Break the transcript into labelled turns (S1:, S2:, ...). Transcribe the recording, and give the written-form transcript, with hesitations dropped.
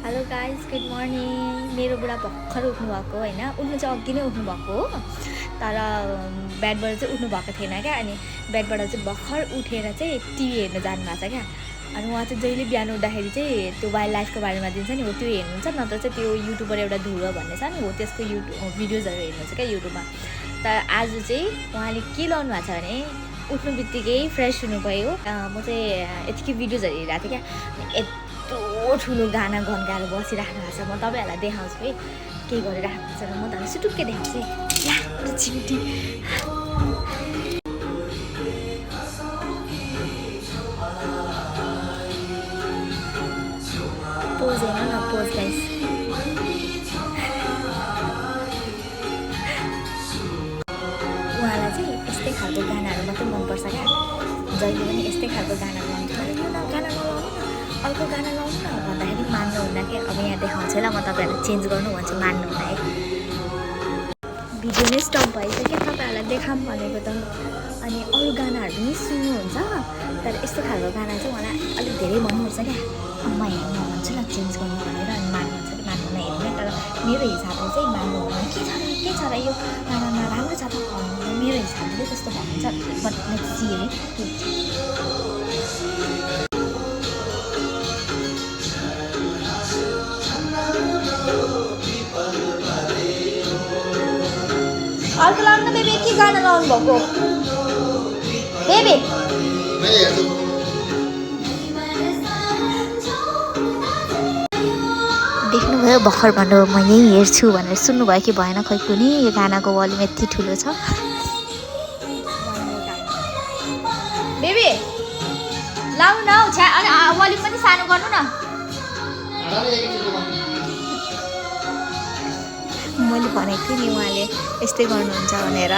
S1: Hello guys, good morning. मेरो बुढा भर्खर उठ्नु भएको होइन, उठ्नु चाहिँ अघि नै उठ्नु भएको हो, तर बेडबाट चाहिँ उठ्नु भएको थिएन क्या। अनि बेडबाट चाहिँ भर्खर उठेर चाहिँ टिभी हेर्न जानुभएको छ क्या। अनि उहाँ चाहिँ जहिले बिहान उठ्दाखेरि चाहिँ त्यो वाइल्ड लाइफको बारेमा दिन्छ नि, हो त्यो हेर्नुहुन्छ, नत्र चाहिँ त्यो युट्युबर एउटा धुरो भन्ने छ नि, हो त्यसको भिडियोजहरू हेर्नुहुन्छ क्या युट्युबमा। तर आज चाहिँ उहाँले के लाउनु भएको छ भने उठ्नु बित्तिकै फ्रेस हुनुभयो। म चाहिँ यतिकै भिडियोजहरू हेरिरहेको थिएँ क्या। यत्रो ठुलो गाना गन्गाएर बसिराख्नु भएको छ। म तपाईँहरूलाई देखाउँछु है के गरिराख्नु छ। म तपाईँलाई सुटुक्कै देखाउँछु है। चिम्टी पोज हेर्नु न, पोज गाइस। उहाँलाई चाहिँ यस्तै खालको गानाहरू मात्रै मनपर्छ क्या। जहिले पनि यस्तै खालको गानाहरू लाउँछ। यो गाना नलाउनु न, अर्को गाना लाउनु न भन्दाखेरि मान्नुहुन्न क्या। अब यहाँ देखाउँछु ल, म तपाईँहरूलाई चेन्ज गर्नु भन्छु, मान्नुहुन्न है। भिडियो नै स्टप भइसक्यो, तपाईँहरूलाई देखाऊँ भनेको त। अनि अरू गानाहरू पनि सुन्नुहुन्छ, तर यस्तो खालको गाना चाहिँ मलाई अलिक धेरै मनपर्छ क्या। म हेर्नु भन्छु ल चेन्ज गर्नु भनेर, अनि मान्नुहुन्छ कि मान्नुहुन्न हेर्नु। तर मेरो हिसाबले चाहिँ मान्नुहुन्न। के छ र यो गानामा राम्रो छ त भन्नुहुन्छ, मेरो हिसाबले त्यस्तो भन्नुहुन्छ। बट लेट्स सी है। अर्को लाउनु न बेबी, के गाना लाउनु भएको बेबी? देख्नुभयो भर्खर भन्नुभयो म यहीँ हेर्छु भनेर। सुन्नुभयो कि भएन खै कुनै, यो गानाको भल्युम यति ठुलो छ। बेबी लाउनु न हौ, छ्या अनि भल्युम पनि सानो गर्नु न। मैले भनेको थिएँ नि उहाँले यस्तै गर्नुहुन्छ भनेर।